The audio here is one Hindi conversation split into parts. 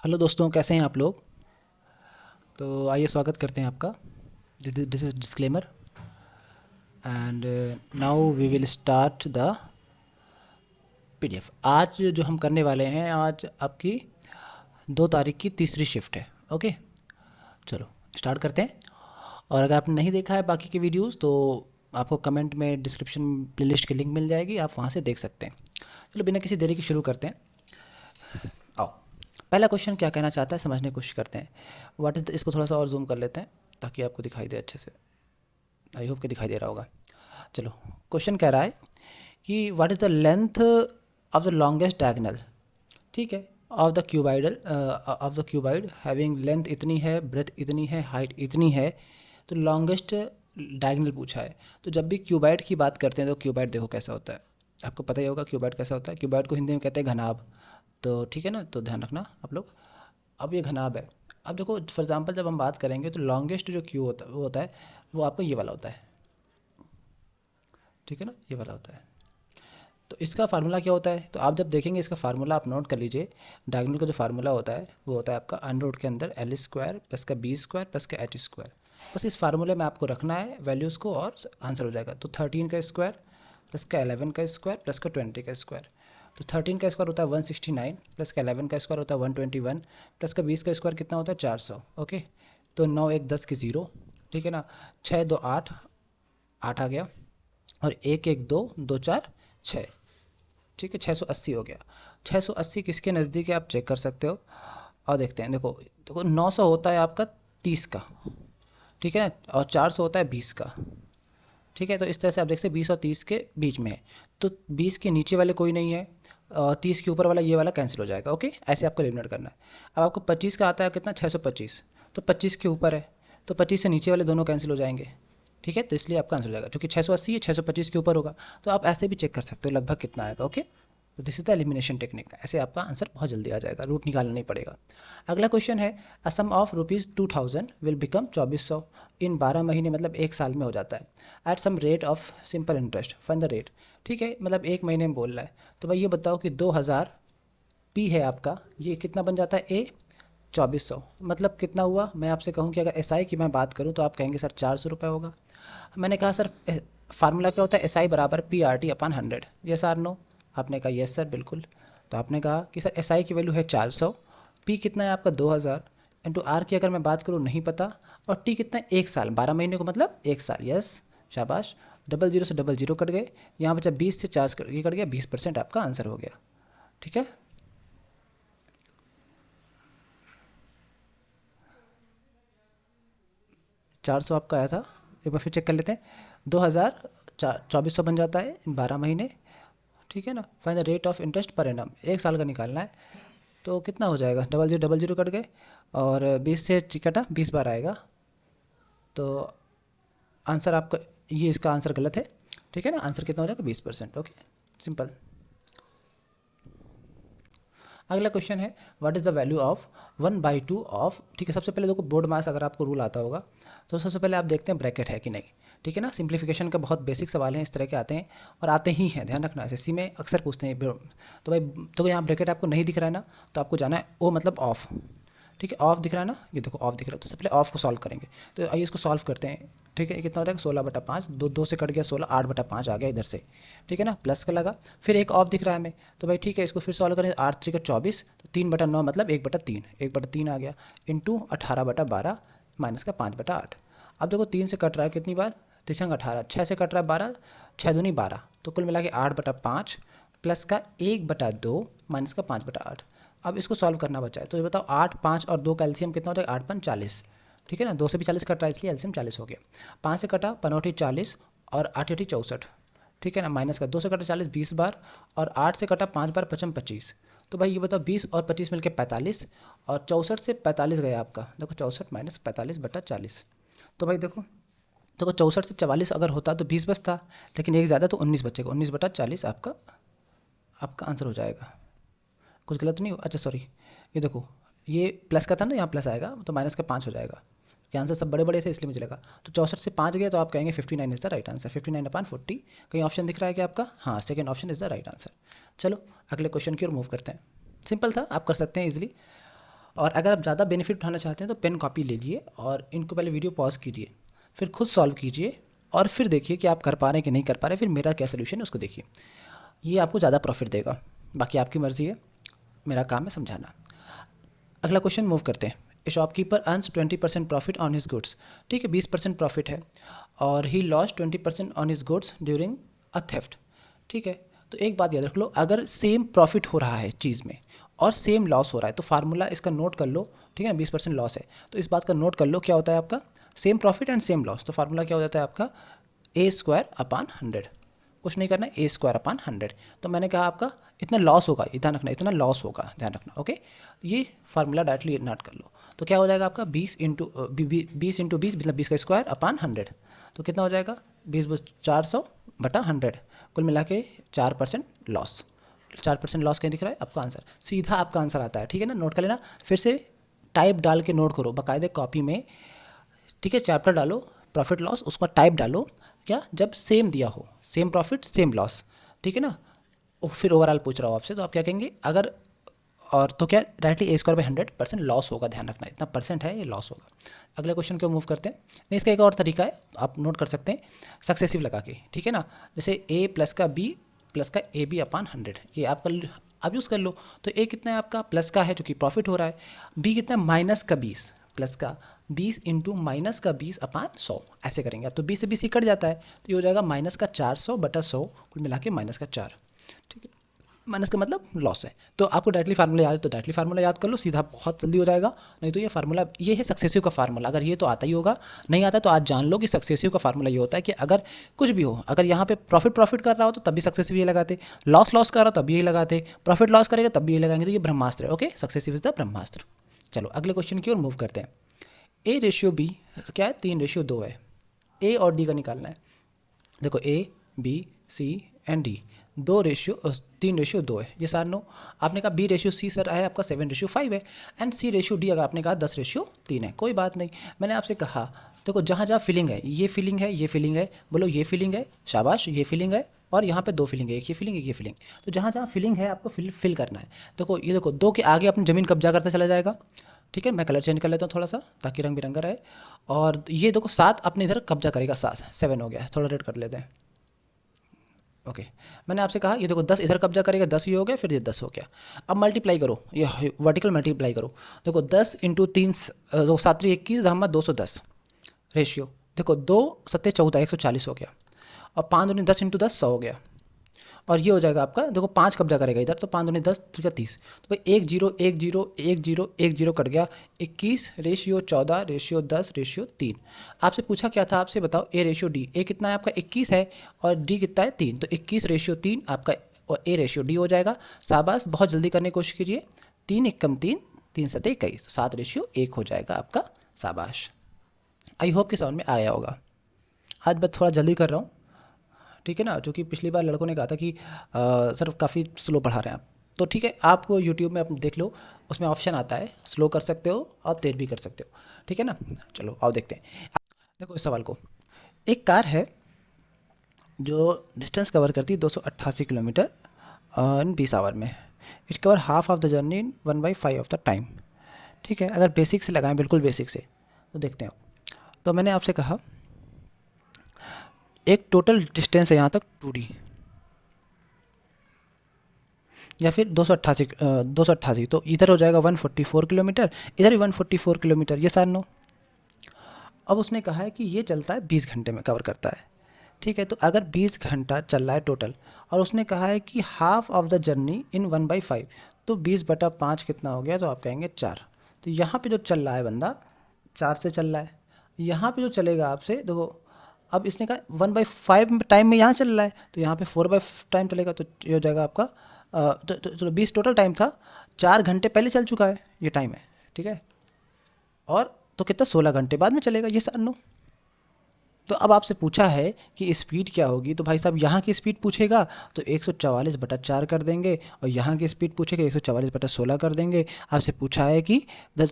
हेलो दोस्तों, कैसे हैं आप लोग। तो आइए स्वागत करते हैं आपका। This is disclaimer and now we will start the PDF. आज जो हम करने वाले हैं, आज आपकी 2 तारीख की तीसरी शिफ्ट है। ओके, चलो स्टार्ट करते हैं। और अगर आपने नहीं देखा है बाकी के वीडियोस तो आपको कमेंट में डिस्क्रिप्शन प्लेलिस्ट की लिंक मिल जाएगी, आप वहाँ से देख सकते हैं। चलो बिना किसी देरी के शुरू करते हैं। आओ, पहला क्वेश्चन क्या कहना चाहता है समझने की कोशिश करते हैं। व्हाट इज़ द, इसको थोड़ा सा और जूम कर लेते हैं ताकि आपको दिखाई दे अच्छे से। आई होप कि दिखाई दे रहा होगा। चलो, क्वेश्चन कह रहा है कि what is the length of the longest diagonal. ठीक है, of the cuboidal of the cuboid having length इतनी है, ब्रेथ इतनी है, हाइट इतनी है। तो लॉन्गेस्ट डायगोनल पूछा है। तो जब भी क्यूबाइड की बात करते हैं तो क्यूबाइड देखो कैसा होता है। आपको पता ही होगा क्यूबाइड कैसा होता है। क्यूबाइड को हिंदी में कहते हैं घनाभ। तो ठीक है ना, तो ध्यान रखना आप लोग। अब ये घनाभ है। अब देखो फॉर एग्जांपल जब हम बात करेंगे तो लॉन्गेस्ट जो क्यू होता वो होता है, वो आपको ये वाला होता है। ठीक है ना, ये वाला होता है। तो इसका फार्मूला क्या होता है, तो आप जब देखेंगे इसका फार्मूला आप नोट कर लीजिए। डायगोनल का जो फार्मूला होता है वो होता है आपका अंडर रूट के अंदर एल स्क्वायर प्लस का बी स्क्वायर प्लस का एच स्क्वायर। बस इस फार्मूले में आपको रखना है वैल्यूज़ को और आंसर हो जाएगा। तो 13 का स्क्वायर प्लस का 11 का स्क्वायर प्लस का 20 का स्क्वायर। तो 13 का स्क्वायर होता है 169 प्लस का 11 का स्क्वायर होता है 121 प्लस का 20 का स्क्वायर कितना होता है 400। ओके, तो 9 1 10 की 0। ठीक है ना, 6 2 8, 8 आ गया। और 1 1 2 2 4 6। ठीक है, 680 हो गया। 680 किसके नज़दीक है आप चेक कर सकते हो। और देखते हैं, देखो देखो 900 होता है आपका 30 का। ठीक है ना, और 400 होता है 20 का। ठीक है, तो इस तरह से आप देख सकते 20 और 30 के बीच में है। तो 20 के नीचे वाले कोई नहीं है, और 30 के ऊपर वाला ये वाला कैंसिल हो जाएगा। ओके, ऐसे आपको एलिमिनेट करना है। अब आपको 25 का आता है कितना 625। तो 25 के ऊपर है, तो 25 से नीचे वाले दोनों कैंसिल हो जाएंगे। ठीक है, तो इसलिए आपका आंसर हो जाएगा क्योंकि 680 है, 625 के ऊपर होगा। तो आप ऐसे भी चेक कर सकते हो लगभग कितना आएगा। ओके, तो this is the elimination technique. ऐसे आपका आंसर बहुत जल्दी आ जाएगा, रूट निकालना नहीं पड़ेगा। अगला क्वेश्चन है, a sum of ₹2000 will become 2400 in 12 महीने, मतलब एक साल में हो जाता है। At some rate of simple interest find the rate. ठीक है, मतलब एक महीने में बोल रहा है। तो भाई ये बताओ कि 2000 पी है आपका, ये कितना बन जाता है ए 2400, मतलब कितना हुआ। मैं आपसे कहूँ कि अगर एस आई की मैं बात करूँ तो आप कहेंगे सर 400 रुपये होगा। मैंने कहा सर फार्मूला क्या होता है, एस आई बराबर P R T upon 100। Yes or no. आपने कहा यस सर बिल्कुल। तो आपने कहा कि सर एस आई की वैल्यू है 400, पी कितना है आपका 2000, इंटू आर की अगर मैं बात करूँ नहीं पता, और टी कितना है एक साल, 12 महीने को मतलब एक साल। यस, शाबाश। डबल जीरो से डबल जीरो कट गए, यहाँ बचा 20 से 4 ये कट गया, 20% आपका आंसर हो गया। ठीक है, 400 आपका आया था। एक बार फिर चेक कर लेते हैं। 2000 2400 बन जाता है 12 महीने। ठीक है ना, fine the rate of interest per annum, एक साल का निकालना है। तो कितना हो जाएगा, डबल जीरो कट गए, और 20 से कटा 20 बार आएगा। तो आंसर आपका, ये इसका आंसर गलत है। ठीक है ना, आंसर कितना हो जाएगा 20%। Okay, simple. अगला क्वेश्चन है, what is the value of 1/2 of. ठीक है, सबसे पहले देखो बोर्ड मास अगर आपको रूल आता होगा तो सबसे पहले आप देखते हैं ब्रैकेट है कि नहीं। ठीक है ना, सिंप्लीफिकेशन का बहुत बेसिक सवाल है, इस तरह के आते हैं और आते ही हैं, ध्यान रखना। एसएससी में अक्सर पूछते हैं। तो भाई तो यहाँ ब्रैकेट आपको नहीं दिख रहा है ना, तो आपको जाना है ओ मतलब ऑफ। ठीक है, ऑफ दिख रहा है ना, ये देखो ऑफ दिख रहा है, तो सबसे पहले ऑफ को सॉल्व करेंगे। तो आइए इसको सॉल्व करते हैं। ठीक है, ये कितना हो जाएगा 16/5, दो दो से कट गया 16, 8/5 आ गया इधर से। ठीक है ना, प्लस का लगा, फिर एक ऑफ दिख रहा है हमें। तो भाई ठीक है, इसको फिर सॉल्व करें, 8 3 का 24, तो 3/9 मतलब 1/3, 1/3 आ गया, इंटू 18/12 माइनस का 5/8। अब देखो 3 से कट रहा है कितनी बार, तिरछंग 18, 6 से कट रहा है 12, 6 दूनी 12, तो कुल मिला के 8/5 प्लस का 1/2 माइनस का 5/8। अब इसको सॉल्व करना बचा है, तो ये बताओ 8 5 और 2 का एलसीएम कितना हो जाएगा, 8 5 40। ठीक है ना, 2 से भी 40 कट रहा है इसलिए एलसीएम 40 हो गया। 5 से कटा 5 40 और 8 64। ठीक है ना, माइनस का 2 से कटा 40 20 बार, और 8 से कटा 5 बार 55 25। तो भाई ये बताओ 20 और 25 मिलके 45, और 64 से 45 गया आपका। देखो 64 माइनस 45/40। तो भाई देखो, तो 64 से 44 अगर होता तो 20 बचता, लेकिन एक ज़्यादा तो 19 बचेगा, 19/40 आपका आपका आंसर हो जाएगा। कुछ गलत नहीं हो, अच्छा सॉरी, ये देखो ये प्लस का था ना, यहाँ प्लस आएगा तो माइनस का 5 हो जाएगा। ये आंसर सब बड़े बड़े थे इसलिए मुझे लगा। तो 64 से 5 गया तो आप कहेंगे 59 इज़ द राइट आंसर, 59/40। कहीं ऑप्शन दिख रहा है क्या आपका, हाँ second option is the right answer. चलो अगले क्वेश्चन की ओर मूव करते हैं। सिंपल था, आप कर सकते हैं इजीली। और अगर आप ज़्यादा बेनिफिट उठाना चाहते हैं तो पेन कॉपी ले लीजिए और इनको पहले वीडियो पॉज कीजिए, फिर खुद सॉल्व कीजिए और फिर देखिए कि आप कर पा रहे हैं कि नहीं कर पा रहे, फिर मेरा क्या सोल्यूशन है उसको देखिए। ये आपको ज़्यादा प्रॉफिट देगा, बाकी आपकी मर्ज़ी है, मेरा काम है समझाना। अगला क्वेश्चन मूव करते हैं। ए shopkeeper earns 20% profit on his goods. ठीक है, 20% प्रॉफिट है और he lost 20% on his goods during a theft. ठीक है, तो एक बात याद रख लो, अगर सेम प्रॉफिट हो रहा है चीज़ में और सेम लॉस हो रहा है तो फार्मूला इसका नोट कर लो। ठीक है ना, 20% लॉस है तो इस बात का नोट कर लो, क्या होता है आपका same profit and same loss. तो फार्मूला क्या हो जाता है आपका ए स्क्वायर अपान 100। कुछ नहीं करना है, ए स्क्वायर अपान 100। तो मैंने कहा आपका इतना लॉस होगा, ध्यान रखना, इतना लॉस होगा, ध्यान रखना। ओके, ये फार्मूला डायरेक्टली नोट कर लो। तो क्या हो जाएगा आपका 20 इंटू 20 मतलब 20 का स्क्वायर अपान 100। तो कितना हो जाएगा 20 400 बटा 100, कुल मिला के 4% लॉस। 4% लॉस कहीं दिख रहा है आपका आंसर, सीधा आपका आंसर आता है। ठीक है ना, नोट कर लेना, फिर से टाइप डाल के नोट करो बाकायदे कॉपी में। ठीक है, चैप्टर डालो प्रॉफिट लॉस, उसका टाइप डालो क्या, जब सेम दिया हो, सेम प्रॉफिट सेम लॉस। ठीक है ना, फिर ओवरऑल पूछ रहा हूँ आपसे तो आप क्या कहेंगे, अगर और तो क्या directly A square by 100% loss होगा, ध्यान रखना इतना परसेंट है ये लॉस होगा। अगले क्वेश्चन को मूव करते हैं। नहीं, इसका एक और तरीका है, आप नोट कर सकते हैं सक्सेसिव लगा के। ठीक है ना, जैसे ए प्लस का बी प्लस का ए बी अपान 100, ये आपका आप यूज़ कर लो। तो ए कितना है आपका प्लस का है जो कि प्रॉफिट हो रहा है, बी कितना है माइनस का 20 प्लस का 20 इंटू माइनस का 20 अपान 100, ऐसे करेंगे आप। तो 20 से 20 ही कट जाता है तो ये हो जाएगा माइनस का 400 बटा 100, कुल मिला के माइनस का 4। ठीक है, माइनस का मतलब लॉस है। तो आपको डायरेक्टली फार्मूला याद है तो डायरेक्टली फार्मूला याद कर लो, सीधा बहुत जल्दी हो जाएगा। नहीं तो ये फार्मूला, ये है सक्सेसिव का फार्मूला, अगर ये तो आता ही होगा, नहीं आता तो आज जान लो कि सक्सेसिव का फार्मूला ये होता है कि अगर कुछ भी हो, अगर यहाँ पे प्रॉफिट कर रहा हो तो तब भी सक्सेसिव ये लगाते, लॉस कर रहा हो तब भी यही लगाते, प्रॉफिट लॉस करेगा तब भी यही लगाएंगे। तो ये ब्रह्मास्त्र है। ओके, सक्सेसिव इज द ब्रह्मास्त्र। चलो अगले क्वेश्चन की ओर मूव करते हैं। ए रेशियो बी क्या है, 3:2 है। ए और डी का निकालना है। देखो A B C and D 3:2 है, ये सार नो। आपने कहा बी रेशियो सी सर है आपका 7:5 है, एंड सी रेशियो डी अगर आपने कहा 10:3 है, कोई बात नहीं। मैंने आपसे कहा देखो जहाँ जहाँ फिलिंग है, ये फिलिंग है, ये फिलिंग है, बोलो ये फिलिंग है, शाबाश, ये फिलिंग है, और यहाँ पे 2 फिलिंग है, एक ये फिलिंग एक ये फिलिंग। तो जहाँ जहाँ फिलिंग है आपको फिल करना है। देखो ये देखो 2 के आगे अपनी ज़मीन कब्जा करता चला जाएगा। ठीक है, मैं कलर चेंज कर लेता हूँ थोड़ा सा ताकि रंग बिरंगा रहे। और ये देखो 7 अपने इधर कब्जा करेगा, 7 हो गया, थोड़ा रेड कर लेते हैं। ओके, मैंने आपसे कहा ये देखो 10 इधर कब्जा करेगा, 10 ये हो गया, फिर ये 10 हो गया। अब मल्टीप्लाई करो, ये वर्टिकल मल्टीप्लाई करो। देखो 10 इंटू 3 दो 7 21 हम 210 रेशियो। देखो 2 7 14 140 हो गया, और 5 दूनी 10 इंटू 10 100 हो गया। और ये हो जाएगा आपका, देखो 5 कब्जा करेगा इधर, तो 5 दूनी 10 3 30। तो भाई 1 0 1 0 1 0 1 0 कट गया, 21 रेशियो 14 रेशियो 10 रेशियो 3। आपसे पूछा क्या था, आपसे बताओ ए रेशियो डी। ए कितना है आपका 21 है और डी कितना है 3, तो 21 रेशियो 3 आपका और ए रेशियो डी हो जाएगा। शाबाश, बहुत जल्दी करने की कोशिश कीजिए। 3 एकम 3 3 7 21, 7 रेशियो 1 हो जाएगा आपका। शाबाश, आई होप कि समझ में आया होगा। आज मैं थोड़ा जल्दी कर रहा हूँ, ठीक है ना, जो कि पिछली बार लड़कों ने कहा था कि सर काफ़ी स्लो पढ़ा रहे हैं आप। तो ठीक है, आप यूट्यूब में आप देख लो, उसमें ऑप्शन आता है स्लो कर सकते हो और तेज भी कर सकते हो। ठीक है ना, चलो आओ देखते हैं। देखो इस सवाल को, एक कार है जो डिस्टेंस कवर करती है 288 किलोमीटर इन 20 आवर में। It cover half of the journey in 1/5 of the time. ठीक है, अगर बेसिक से लगाएं, बिल्कुल बेसिक से, तो देखते हैं। तो मैंने आपसे कहा एक टोटल डिस्टेंस है यहाँ तक 2D, या फिर 288, तो इधर हो जाएगा 144 किलोमीटर, इधर भी 144 किलोमीटर, ये सार नो। अब उसने कहा है कि ये चलता है 20 घंटे में कवर करता है। ठीक है, तो अगर 20 घंटा चल रहा है टोटल, और उसने कहा है कि half of the journey in 1/5, तो 20/5 कितना हो गया, तो आप कहेंगे 4। तो यहाँ पे जो चल रहा है बंदा 4 से चल रहा है, यहाँ पे जो चलेगा आपसे देखो, अब इसने कहा 1/5 टाइम में यहाँ चल रहा है, तो यहाँ पे 4/5 टाइम चलेगा, तो ये हो जाएगा आपका चलो 20 टोटल टाइम था, 4 घंटे पहले चल चुका है ये टाइम है। ठीक है, और तो कितना 16 घंटे बाद में चलेगा, ये सर नो। तो अब आपसे पूछा है कि स्पीड क्या होगी, तो भाई साहब यहाँ की स्पीड पूछेगा तो 144/4 कर देंगे, और यहाँ की स्पीड पूछेगा 144/16 कर देंगे। आपसे पूछा है कि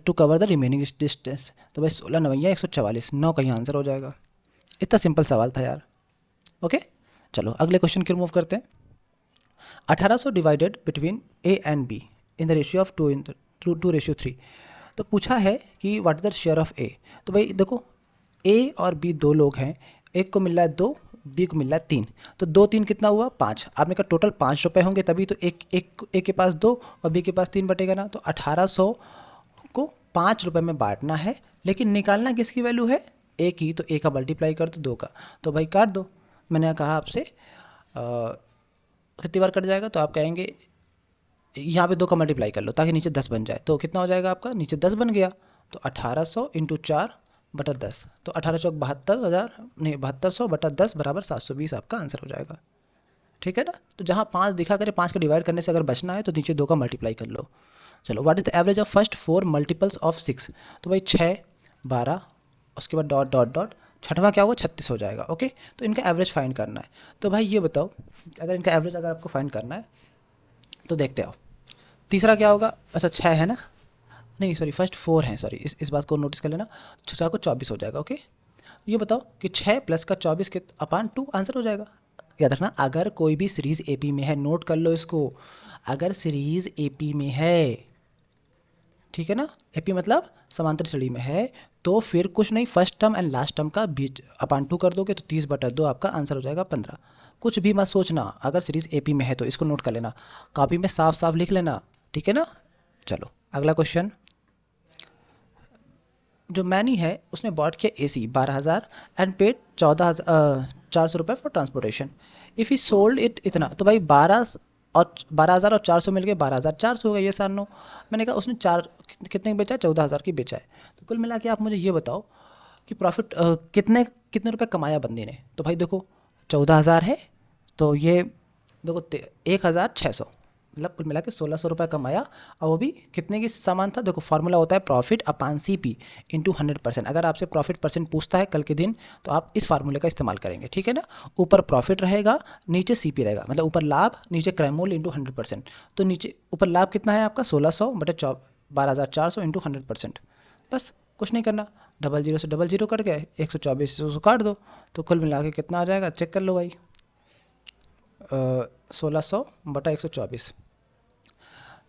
to cover the remaining distance, तो भाई 16 9 144, 9 का ही आंसर हो जाएगा। इतना सिंपल सवाल था यार। ओके, चलो अगले क्वेश्चन की मूव करते हैं। 1800 divided between A and B in the ratio of 2:3। तो पूछा है कि what is the share of A. तो भाई देखो, ए और बी दो लोग हैं, एक को मिल रहा है 2, बी को मिल रहा है 3, तो 2 3 कितना हुआ 5। आपने कहा टोटल 5 रुपये होंगे, तभी तो एक के पास 2 और बी के पास 3 बटेगा ना, तो 1800 को 5 रुपये में बांटना है, लेकिन निकालना किसकी वैल्यू है, ए की, तो ए का मल्टीप्लाई कर दो 2 का, तो भाई काट दो। मैंने कहा आपसे कितनी बार कट जाएगा, तो आप कहेंगे यहाँ पे 2 का मल्टीप्लाई कर लो ताकि नीचे 10 बन जाए, तो कितना हो जाएगा आपका, नीचे 10 बन गया, तो 1800 इंटू 4/10, तो 1872,000 नहीं 7200/10 बराबर 720 आपका आंसर हो जाएगा। ठीक है ना, तो जहाँ 5 दिखा करे 5 का डिवाइड करने से अगर बचना है तो नीचे 2 का मल्टीप्लाई कर लो। चलो, what is the average of first 4 multiples of 6। तो भाई 6 12 उसके बाद डॉट डॉट डॉट, छठवां क्या होगा 36 हो जाएगा। ओके, तो इनका एवरेज फाइंड करना है। तो भाई ये बताओ, अगर इनका एवरेज अगर आपको फाइंड करना है तो देखते आओ, तीसरा क्या होगा, अच्छा 6 है ना, नहीं सॉरी फर्स्ट 4 है, सॉरी इस बात को नोटिस कर लेना, 6 को 24 हो जाएगा। ओके, ये बताओ कि 6 प्लस का 24 के अपान 2 आंसर हो जाएगा। याद रखना, अगर कोई भी सीरीज़ एपी में है, नोट कर लो इसको, अगर सीरीज़ एपी में है, ठीक है ना, एपी मतलब समांतर श्रेणी में है, तो फिर कुछ नहीं, first term and last term का बीच अपान 2 कर दोगे तो 30/2 आपका आंसर हो जाएगा 15। कुछ भी मत सोचना, अगर सीरीज़ एपी में है तो इसको नोट कर लेना, कॉपी में साफ साफ लिख लेना, ठीक है ना। चलो अगला क्वेश्चन, जो मैनी है उसने बॉट किया AC 12,000 एंड पेड 400 रुपये for transportation. If he sold it इतना, तो भाई 12,000 और 400 मिल गए, 12,400 हो गए, ये 7 9। मैंने कहा उसने कितने की बेचा है, 14,000 की बेचा है। तो कुल मिला के आप मुझे ये बताओ कि प्रॉफिट कितने कितने रुपए कमाया बंदे ने। तो भाई देखो 14,000 है, तो ये देखो 1,600, मतलब कुल मिला के 1,600 रुपये कमाया, और वो भी कितने की सामान था। देखो फार्मूला होता है प्रॉफिट अपान CP इंटू 100%। अगर आपसे प्रॉफिट परसेंट पूछता है कल के दिन, तो आप इस फार्मूले का इस्तेमाल करेंगे, ठीक है ना। ऊपर प्रॉफिट रहेगा, नीचे CP रहेगा, मतलब ऊपर लाभ नीचे क्रय मूल्य इंटू 100%। तो नीचे ऊपर लाभ कितना है आपका 1,600/12,400 इंटू 100%। बस कुछ नहीं करना, 00 से 00 कट गए, 124 से उसको काट दो, तो कुल मिला के कितना आ जाएगा, चेक कर लो भाई, 1,600/124।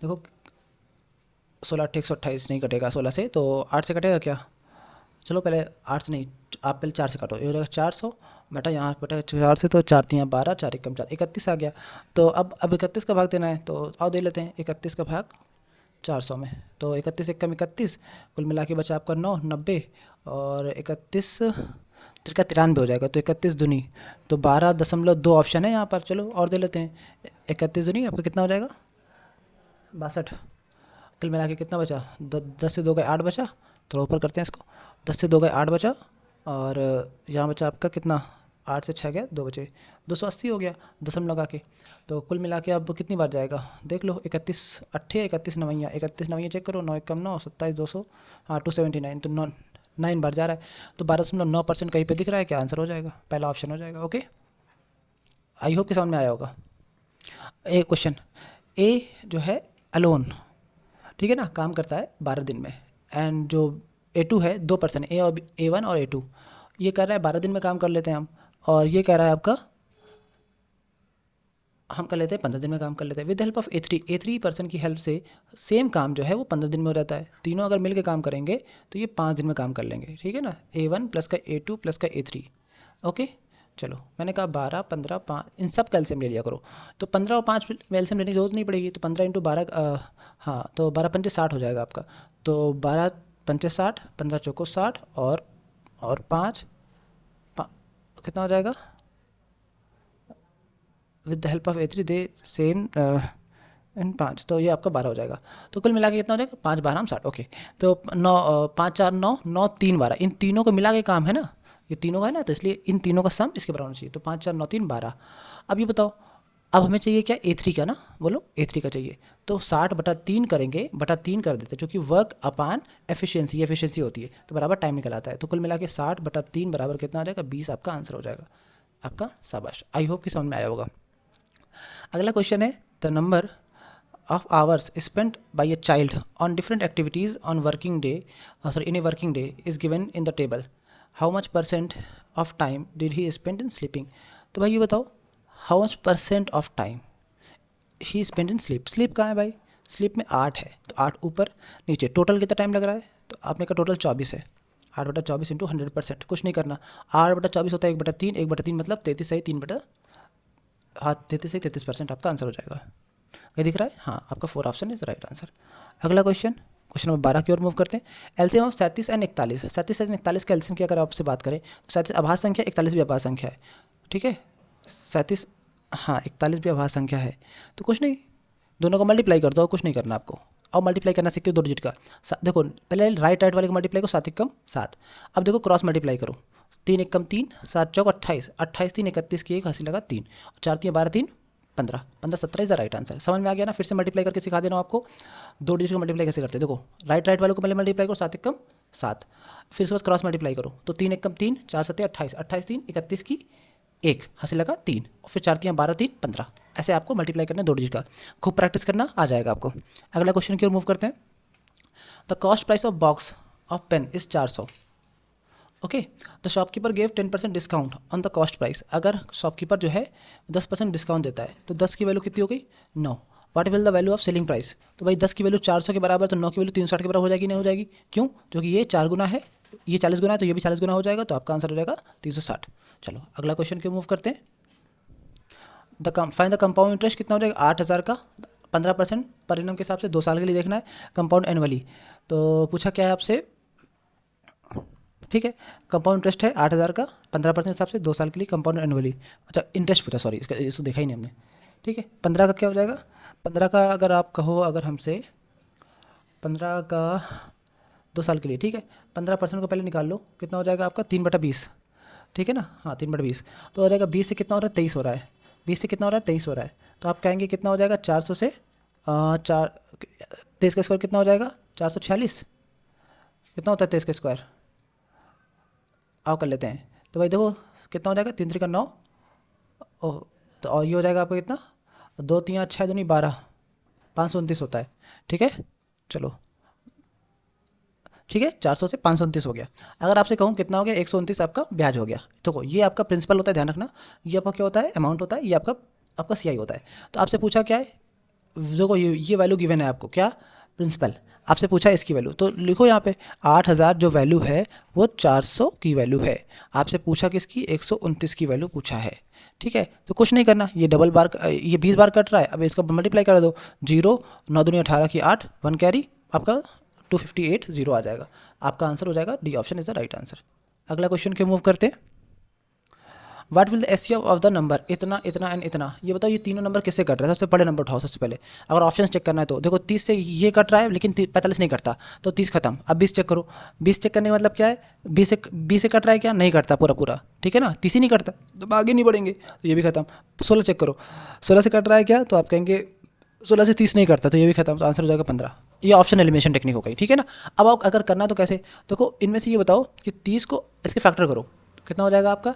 देखो 16 8 128 नहीं कटेगा 16 से, तो 8 से कटेगा क्या, चलो पहले 8 से नहीं, आप पहले 4 से काटो, ये हो जाएगा 400 बेटा, यहाँ बेटा 4 से, तो 4 3 12, 4 1 4 31 आ गया। तो अब 31 का भाग देना है, तो आओ दे लेते हैं 31 का भाग 400 में, तो 31 1 कम 31, कुल मिला के बचा आपका 9 90, और 31 तिरका 93 हो जाएगा, तो 31 दूनी, तो 12.2 ऑप्शन है यहाँ पर। चलो और दे लेते हैं, 31 दूनी आपका कितना हो जाएगा 62। कुल मिला के कितना बचा, 10 से 2 गए 8 बचा, थोड़ा ऊपर करते हैं इसको, 10 से 2 गए 8 बचा, और यहाँ बचा आपका कितना, 8 से 6 गया 2 बचे, 280 हो गया दशम लगा के। तो कुल मिला के अब कितनी बार जाएगा देख लो, 31 अट्ठे 31 नवैया, 31 नवैया चेक करो, 9 1 कम 9 27 200, हाँ 279, तो 9 बार जा रहा है, तो 12.9% कहीं पे दिख रहा है, क्या आंसर हो जाएगा, पहला ऑप्शन हो जाएगा। ओके, आई होप कि समझ में आया होगा। एक क्वेश्चन, ए जो है अलोन, ठीक है ना, काम करता है 12 दिन में, एंड जो A2 है 2% ए और A1 और A2, ये कह रहा है 12 दिन में काम कर लेते हैं हम, और ये कह रहा है आपका हम कर लेते हैं 15 दिन में काम कर लेते हैं। With help of A3 person की हेल्प से सेम काम जो है वो 15 दिन में हो जाता है। तीनों अगर मिल के काम करेंगे तो ये 5 दिन में काम कर लेंगे, ठीक है ना, A1 प्लस का A2 प्लस का A3। ओके, चलो मैंने कहा 12 15 5, इन सब का एलसीएम ले लिया करो, तो 15 और 5 में एलसीएम लेने की जरूरत नहीं पड़ेगी, तो 15 इंटू 12, हाँ तो 12 पंचे 60 हो जाएगा आपका, तो 12 पंचे 60, 15 चौको 60, और 5 कितना हो जाएगा, with the help of A3 they same in 5, तो ये आपका 12 हो जाएगा। तो कुल मिला के कितना हो जाएगा 5 12 60। ओके, तो 9 5 4 9 9 3 12, इन तीनों को मिला के काम है ना, ये तीनों का है ना, तो इसलिए इन तीनों का सम इसके बराबर होना चाहिए, तो 5 4 9 3 12। अब ये बताओ, अब हमें चाहिए क्या A3 का ना, बोलो A3 का चाहिए, तो 60/3 करेंगे, बटा 3 कर देते हैं, क्योंकि वर्क अपान एफिशिएंसी होती है, तो बराबर टाइम निकल आता है। तो कुल मिला के 60/3 बराबर कितना आ जाएगा 20 आपका आंसर हो जाएगा आपका। शाबाश, आई होप कि समझ में आया होगा। अगला क्वेश्चन है, the number of hours spent by a child on different activities on working day in a working day is given in the table. How much percent of time did he spend in sleeping? तो भाई ये बताओ, how much percent of time he spent in sleep, sleep कहाँ है भाई, स्लिप में 8 है तो 8 ऊपर नीचे, टोटल कितना टाइम लग रहा है, तो आपने का टोटल 24 है, 8/24 इंटू 100%, कुछ नहीं करना। 8/24 होता है 1/3, 1/3 मतलब 33 सही 3 हाँ 33 सही 33% आपका आंसर हो जाएगा। ये दिख रहा है, हाँ आपका 4 ऑप्शन इज राइट आंसर। अगला क्वेश्चन, क्वेश्चन नंबर 12 की ओर मूव करते हैं। एलसीएम ऑफ 37 एंड 41, 37 एंड 41 का एलसीएम की अगर आपसे बात करें तो 37 आभाज्य संख्या, 41 भी आभाज्य संख्या है, ठीक है। 37, हाँ 41 भी आभाज्य संख्या है, तो कुछ नहीं, दोनों को मल्टीप्लाई कर दो, कुछ नहीं करना आपको। और मल्टीप्लाई करना सीखते हो 2 डिजिट का। देखो पहले राइट वाले को मल्टीप्लाई करो, 7 कम 7। अब देखो क्रॉस मल्टीप्लाई करो, 3 1 3, 7 चौक 28, 28 3 31 की 1 हंसी लगा 3, 4 3 12 3 15, 15 17 इज द राइट आंसर। समझ में आ गया ना, फिर से मल्टीप्लाई करके सिखा दे रहा हूँ आपको, 2 डिजिट का मल्टीप्लाई कैसे करते हैं। देखो राइट वालों को पहले मल्टीप्लाई करो, 7 1 कम 7, फिर उसके बाद क्रॉस मल्टीप्लाई करो, तो 3 1 3, 4 7 28, 28 3 31 की 1 हंसी लगा 3, और फिर 4 3 12 3 15, ऐसे आपको मल्टीप्लाई करना है 2 डिजिट का। खूब प्रैक्टिस करना, आ जाएगा आपको। अगला क्वेश्चन की ओर मूव करते हैं। The cost price of box of pen is 400। Okay, the shopkeeper gave 10% discount on the cost price. अगर शॉपकीपर जो है 10% डिस्काउंट देता है तो 10 की वैल्यू कितनी हो गई 9। What will the value of selling price, तो भाई 10 की वैल्यू 400 के बराबर, तो 9 की वैल्यू 360 के बराबर हो जाएगी, नहीं हो जाएगी, क्यों, क्योंकि ये 4 गुना है, ये 40 गुना है, तो ये भी 40 गुना हो जाएगा, तो आपका आंसर हो जाएगा 360। चलो अगला क्वेश्चन क्यों मूव करते हैं। फाइंड द कंपाउंड इंटरेस्ट कितना हो जाएगा 8000 का, 15% पर एनम के हिसाब से 2 साल के लिए देखना है, कंपाउंड एनुअली। तो पूछा क्या है आपसे, ठीक है, कंपाउंड इंटरेस्ट है 8000 का, 15% हिसाब से 2 साल के लिए, कंपाउंड एनुअली। अच्छा इंटरेस्ट पूछा, सॉरी इसको देखा ही नहीं हमने, ठीक है। 15 का क्या हो जाएगा, 15 का अगर आप कहो, अगर हमसे 15 का 2 साल के लिए, ठीक है, 15% को पहले निकाल लो, कितना हो जाएगा आपका 3/20, ठीक है ना, हाँ 3/20, तो हो जाएगा 20 से कितना हो रहा है 23 हो रहा है, 20 से कितना हो रहा है 23 हो रहा है, तो आप कहेंगे कितना हो जाएगा 400 से 23 का स्क्वायर कितना हो जाएगा 446, कितना होता है 23 का स्क्वायर, आओ कर लेते हैं। तो भाई देखो कितना हो जाएगा 3 3 का 9, ओह, तो और ये हो जाएगा आपका कितना 2 3 6 2 12, 529 होता है, ठीक है। चलो ठीक है, 400 से 529 हो गया। अगर आपसे कहूँ कितना हो गया 129 आपका ब्याज हो गया। देखो ये आपका प्रिंसिपल होता है, ध्यान रखना, ये आपका क्या होता है अमाउंट होता है, ये आपका आपका सीआई होता है। तो आपसे पूछा क्या है, देखो ये वैल्यू गिवन है आपको, क्या प्रिंसिपल, आपसे पूछा इसकी वैल्यू, तो लिखो यहाँ पे 8000 जो वैल्यू है वो 400 की वैल्यू है। आपसे पूछा किसकी 129 की वैल्यू पूछा है, ठीक है। तो कुछ नहीं करना, ये डबल बार, ये 20 बार कट रहा है, अब इसका मल्टीप्लाई कर दो, 0 9 दूनी 18 की 8, 1 कैरी, आपका 258 0 आ जाएगा। आपका आंसर हो जाएगा D option is the right answer. अगला क्वेश्चन क्यों मूव करते हैं। What will the SCF of the number इतना इतना एंड इतना, ये बताओ ये तीनों नंबर किससे कट रहे हैं, सबसे बड़े नंबर उठाओ सबसे पहले। अगर ऑप्शन चेक करना है तो देखो 30 से ये कट रहा है लेकिन 45 नहीं कटता, तो 30 खत्म। अब 20 चेक करो, 20 चेक करने का मतलब क्या है, 20 से कट रहा है क्या, नहीं कटता पूरा पूरा, ठीक है ना, 30 ही नहीं कटता तो आगे नहीं बढ़ेंगे, तो ये भी खत्म। 16 चेक करो, 16 से कट रहा है क्या, तो आप कहेंगे 16 से 30 नहीं करता, तो ये भी खत्म, तो आंसर हो जाएगा 15। ये ऑप्शन एलिमिनेशन टेक्निक हो गई, ठीक है ना। अब आप अगर करना तो कैसे, देखो इनमें से ये बताओ कि 30 को इसके फैक्टर करो, कितना हो जाएगा आपका,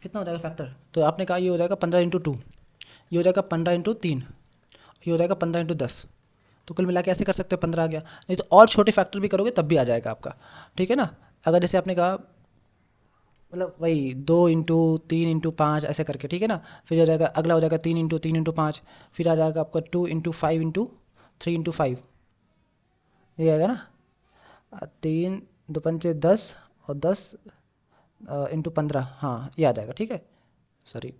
कितना हो जाएगा फैक्टर, तो आपने कहा ये हो जाएगा 15 × 2, ये हो जाएगा 15 × 3, ये हो जाएगा 15 × 10, तो कुल मिला के ऐसे कर सकते हो 15 आ गया। नहीं तो और छोटे फैक्टर भी करोगे तब भी आ जाएगा आपका, ठीक है ना। अगर जैसे आपने कहा मतलब वही 2 × 3 × 5 ऐसे करके, ठीक है ना, फिर हो जाएगा अगला हो जाएगा 3 × 3 × 5, फिर आ जाएगा आपका 2 × 5 × 3 × 5, ये आएगा ना 3 2 पंचे 10 और 10 × 15, हाँ ये आ जाएगा, ठीक है, सॉरी,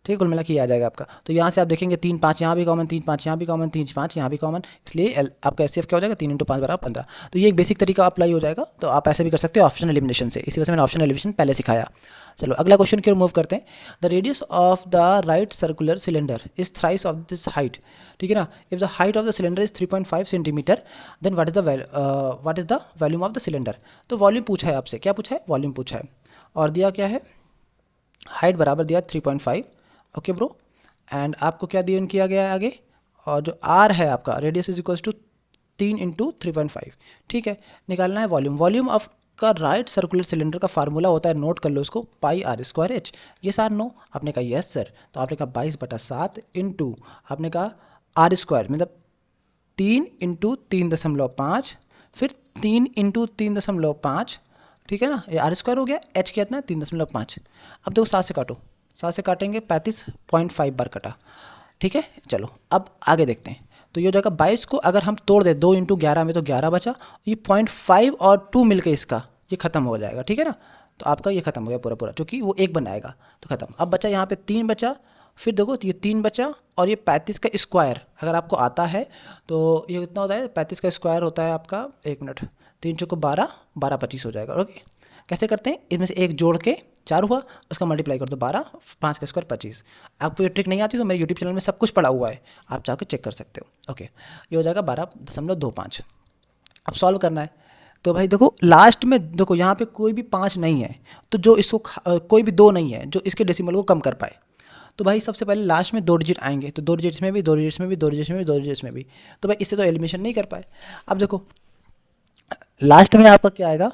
ठीक है, कुल मिला के ये आ जाएगा आपका। तो यहाँ से आप देखेंगे 3 5 यहाँ भी कॉमन, 3 5 यहाँ भी कॉमन, 3 5 यहाँ भी कॉमन, इसलिए आपका एस क्या हो जाएगा 3 × 5 बराबर 15। तो ये एक बेसिक तरीका अप्लाई हो जाएगा, तो आप ऐसे भी कर सकते हो ऑप्शन एलिमिनेशन से, इसी वजह से मैंने ऑप्शन एलिमिनेशन पहले सिखाया। चलो अगला क्वेश्चन की ओर मूव करते हैं। The radius of the right circular cylinder is thrice of this height, ठीक है ना। If the height of the cylinder is 3.5 centimetre, then what is the volume of the cylinder. तो वॉल्यूम पूछा है आपसे, क्या पूछा है, वॉल्यूम पूछा है, और दिया क्या है, हाइट बराबर दिया 3.5, ओके ब्रो, एंड आपको क्या दिया किया गया है आगे, और जो आर है आपका रेडियस इज इक्वल्स टू 3 × 3.5, ठीक है। निकालना है वॉल्यूम, वॉल्यूम ऑफ का राइट सर्कुलर सिलेंडर का फार्मूला होता है, नोट कर लो उसको, πr²h। ये सार नो, आपने कहा यस सर, तो आपने कहा 22/7 इंटू, आपने कहा r² मतलब 3 × 3.5, फिर 3 × 3.5, ठीक है ना, ये r² हो गया, h कितना है 3.5। अब देखो 7 से काटो, 7 से काटेंगे 35.5 बार कटा। ठीक है, चलो अब आगे देखते हैं। तो ये हो जाएगा 22 को अगर हम तोड़ दें 2 × 11 में तो 11 बचा, ये 0.5 और 2 मिलके इसका ये ख़त्म हो जाएगा। ठीक है ना, तो आपका ये ख़त्म हो गया पूरा पूरा, क्योंकि वो एक बनाएगा तो ख़त्म। अब बचा यहाँ पे 3 बचा, फिर देखो ये 3 बचा और ये 35 का स्क्वायर अगर आपको आता है तो ये कितना होता है, 35 का स्क्वायर होता है आपका, 1 मिनट, 3 चौको 12, 12 25 हो जाएगा। ओके, कैसे करते हैं, इनमें से एक जोड़ के 4 हुआ, उसका मल्टीप्लाई कर दो 12, 5 का स्क्वायर 25। आपको ये ट्रिक नहीं आती तो मेरे यूट्यूब चैनल में सब कुछ पड़ा हुआ है, आप जाकर चेक कर सकते हो। ओके, ये हो जाएगा 12.25। अब सॉल्व करना है तो भाई देखो लास्ट में देखो यहाँ पे कोई भी 5 नहीं है, तो जो इसको कोई भी 2 नहीं है जो इसके डेसिमल को कम कर पाए, तो भाई सबसे पहले लास्ट में 2 डिजिट आएंगे, तो 2 डिजिट्स में भी, 2 डिजिट्स में भी, 2 डिजिट्स में भी, 2 डिजिट्स में भी, तो भाई इससे तो एलिमिनेशन नहीं कर पाए। अब देखो लास्ट में आपका क्या आएगा,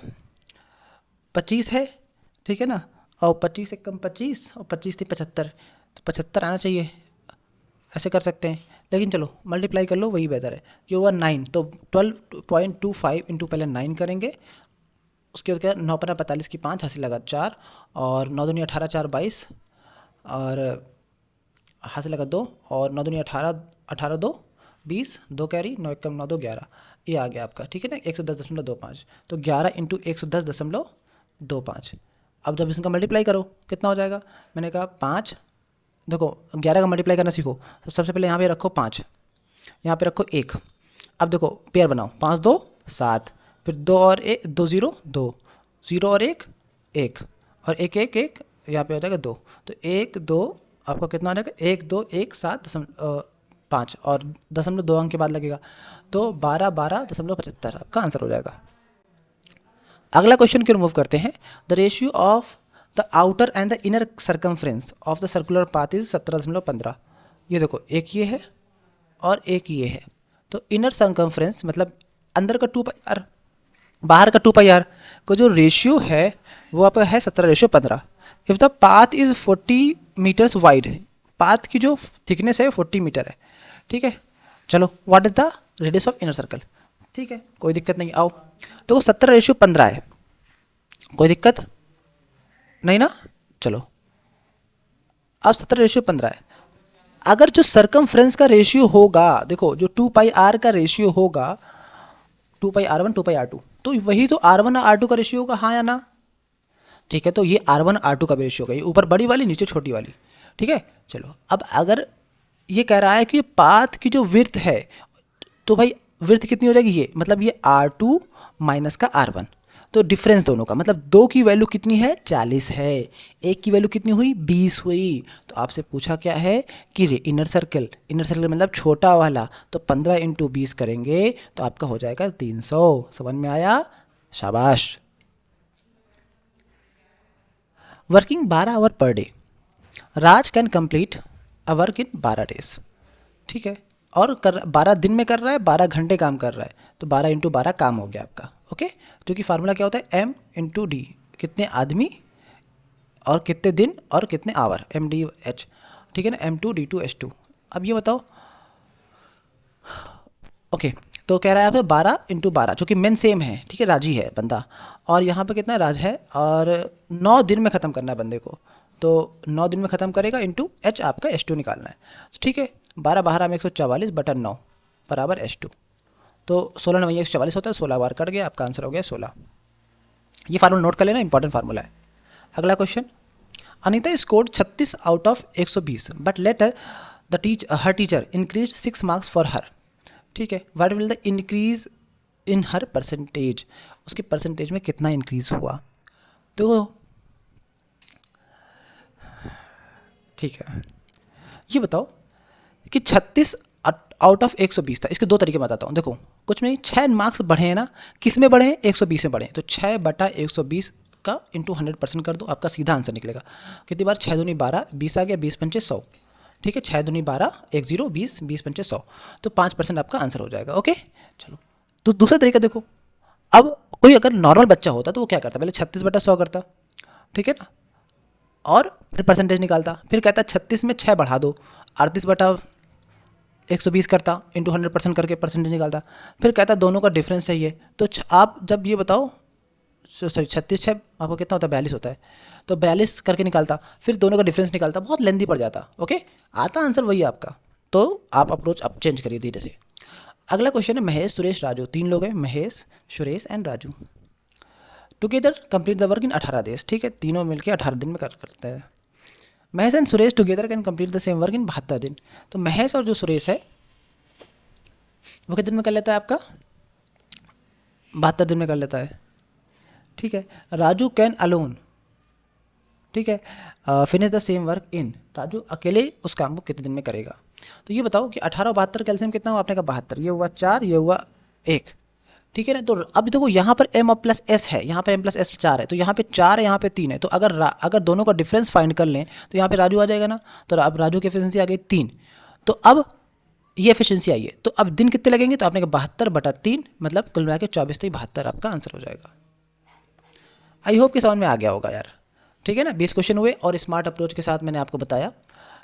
25 है, ठीक है ना, और 25 से कम 25 और 25 से 75, तो 75 आना चाहिए, ऐसे कर सकते हैं। लेकिन चलो मल्टीप्लाई कर लो, वही बेहतर है। ये हुआ 9, तो 12.25 इंटू पहले 9 करेंगे, उसके बाद क्या, 9 × 45 की 5 हासिल लगा 4, और 9 दूनी 18, 4 22, और हासिल लगा 2, और 9 दूनी 18, 18 2 20, 2 कैरी, 9 1 9 2 11, ये आ गया आपका। ठीक है ना, 110.25, तो 11 इंटू 110.25। अब जब इसका मल्टीप्लाई करो कितना हो जाएगा, मैंने कहा 5, देखो 11 का मल्टीप्लाई करना सीखो, तो सबसे पहले यहाँ पे रखो 5, यहाँ पे रखो 1। अब देखो पेयर बनाओ, 5 2 7, फिर 2 और 1 2 0 2, 0 और 1 1, और 1 1 1, यहाँ पे हो जाएगा 2, तो 1 2 आपका कितना आ जाएगा, 1 2 1 7 5, और 0.2 अंक के बाद लगेगा, तो 12.75 आपका आंसर हो जाएगा। अगला क्वेश्चन को रिमूव करते हैं। The ratio of the outer and the inner circumference of the circular path is 17.15। ये देखो एक ये है और एक ये है, तो इनर सर्कमफ्रेंस मतलब अंदर का 2πr, बाहर का 2πr को जो रेशियो है वो आपका है 17:15। If the path is 40 metres wide, path की जो थिकनेस है 40 मीटर है। ठीक है, चलो what is the radius of inner circle. ठीक है, कोई दिक्कत नहीं, आओ। तो 17:15 है, कोई दिक्कत नहीं ना, चलो अब 17:15 है। अगर जो सर्कमफ्रेंस का रेशियो होगा, देखो जो 2πr का रेशियो होगा, 2πr1 2πr2, तो वही तो r1 और r2 का रेशियो होगा, हाँ या ना। ठीक है, तो ये r1 r2 का भी रेशियो होगा, ये ऊपर बड़ी वाली नीचे छोटी वाली। ठीक है, चलो अब अगर ये कह रहा है कि पाथ की जो विड्थ है, तो भाई विड्थ कितनी हो जाएगी, ये मतलब ये r2 माइनस का r1, तो डिफरेंस दोनों का मतलब 2 की वैल्यू कितनी है, 40 है, 1 की वैल्यू कितनी हुई, 20 हुई। तो आपसे पूछा क्या है कि इनर सर्कल मतलब छोटा वाला, तो 15 × 20 करेंगे तो आपका हो जाएगा 300। समझ में आया, शाबाश। Working 12 hour per day, Raj can complete a work in 12 days. ठीक है, और 12 दिन में कर रहा है, 12 घंटे काम कर रहा है, तो 12 × 12 काम हो गया आपका। ओके, क्योंकि फार्मूला क्या होता है, m × d, कितने आदमी और कितने दिन और कितने आवर, MDH। ठीक है ना, M2D2H2। अब ये बताओ, ओके, तो कह रहा है आप 12 × 12, जो कि मेन सेम है। ठीक है, राजी है बंदा, और यहाँ पे कितना राज है, और 9 दिन में ख़त्म करना है बंदे को, तो 9 दिन में ख़त्म करेगा, इंटू H आपका H2 निकालना है। ठीक है, 12 12 में 144/9 बराबर H2, तो 16 9 144 होता है, 16 बार कट गया, आपका आंसर हो गया 16। ये फार्मूला नोट कर लेना, इंपॉर्टेंट फार्मूला है। अगला question, Anita scored 36 out of 120, but later her teacher increase 6 marks for her. ठीक है, what will the increase in her percentage, उसके परसेंटेज में कितना इंक्रीज हुआ। तो ठीक है, ये बताओ कि 36 आउट ऑफ 120 था, इसके 2 तरीके बताता हूँ। देखो कुछ नहीं, 6 मार्क्स बढ़े हैं ना, किस में बढ़े हैं, 120 में बढ़े हैं, तो 6/120 का इंटू 100% कर दो, आपका सीधा आंसर निकलेगा। कितनी बार, 6 दूनी 12, 20 आ गया, 20 पंचे 100। ठीक है, 6 दूनी 12, 1 0 20, 20 पंचे 100, तो 5% आपका आंसर हो जाएगा। ओके, चलो तो दूसरा तरीका देखो, अब कोई अगर नॉर्मल बच्चा होता तो वो क्या करता, पहले 36/100 करता, ठीक है ना, और फिर परसेंटेज निकालता, फिर कहता 36 में 6 बढ़ा दो, 38/120 करता, इंटू 100% करके परसेंटेज निकालता, फिर कहता दोनों का डिफरेंस चाहिए। तो आप जब ये बताओ सॉरी 36 6 आपको कितना होता है 42 होता है, तो 42 करके निकालता, फिर दोनों का डिफरेंस निकालता, बहुत लेंदी पड़ जाता। ओके, आता आंसर वही है आपका। तो आप अप्रोच अब चेंज करिए धीरे से। अगला क्वेश्चन है महेश सुरेश राजू, 3 लोग हैं Mahesh Suresh and Raju, together complete the work in 18 days. ठीक है, तीनों मिलकर 18 दिन में करते हैं। Mahesh and Suresh together can complete the same work in 72 दिन। तो महेश और जो सुरेश है वो कितने दिन में कर लेता है आपका, 72 दिन में कर लेता है। ठीक है, राजू कैन अलोन, ठीक है, finish the same work in, Raju अकेले उस काम को कितने दिन में करेगा। तो ये बताओ कि 18 और 72 कैल्शियम कितना हुआ आपने का 72, ये हुआ 4, ये हुआ 1। ठीक है ना, तो अब देखो यहाँ पर m और प्लस एस है, यहाँ पे m प्लस एस 4 है, तो यहाँ पे 4 है, यहाँ पे 3 है, तो अगर दोनों का डिफरेंस फाइंड कर लें तो यहाँ पे राजू आ जाएगा ना। तो अब राजू की एफिशिएंसी आ गई 3, तो अब ये एफिशिएंसी आई है, तो अब दिन कितने लगेंगे, तो आपने का 72/3, मतलब कुल मिला के 24 से 72 आपका आंसर हो जाएगा। आई होप कि समझ में आ गया होगा यार। ठीक है ना, 20 क्वेश्चन हुए और स्मार्ट अप्रोच के साथ मैंने आपको बताया।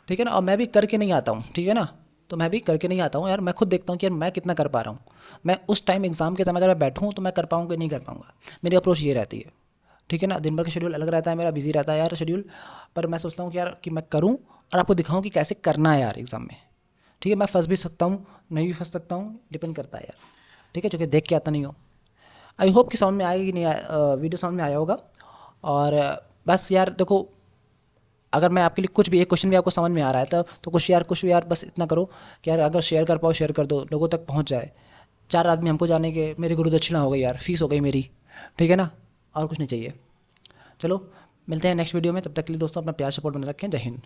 ठीक है ना, और मैं भी करके नहीं आता हूँ, ठीक है ना, तो मैं भी करके नहीं आता हूँ यार, मैं खुद देखता हूँ कि यार मैं कितना कर पा रहा हूँ। मैं उस टाइम एग्जाम के समय अगर मैं बैठूँ तो मैं कर पाऊँगा नहीं कर पाऊँगा, मेरी अप्रोच ये रहती है। ठीक है ना, दिन भर का शेड्यूल अलग रहता है मेरा, बिजी रहता है यार शेड्यूल, पर मैं सोचता हूँ कि यार कि मैं करूँ और आपको दिखाऊँ कि कैसे करना है यार एग्ज़ाम में। ठीक है, मैं फंस भी सकता हूँ, नहीं भी फंस सकता हूँ, डिपेंड करता है यार। ठीक है, चूँकि देख के आता नहीं हो। आई होप कि समझ में आएगी कि नहीं वीडियो समझ में आया होगा। और बस यार देखो, अगर मैं आपके लिए कुछ भी एक क्वेश्चन भी आपको समझ में आ रहा है तो कुछ भी यार बस इतना करो कि यार अगर शेयर कर पाओ शेयर कर दो, लोगों तक पहुंच जाए। 4 आदमी हमको जाने के, मेरी गुरु दक्षिणा हो गई यार, फीस हो गई मेरी। ठीक है ना, और कुछ नहीं चाहिए। चलो मिलते हैं नेक्स्ट वीडियो में, तब तक के लिए दोस्तों अपना प्यार सपोर्ट बने रखें। जय हिंद।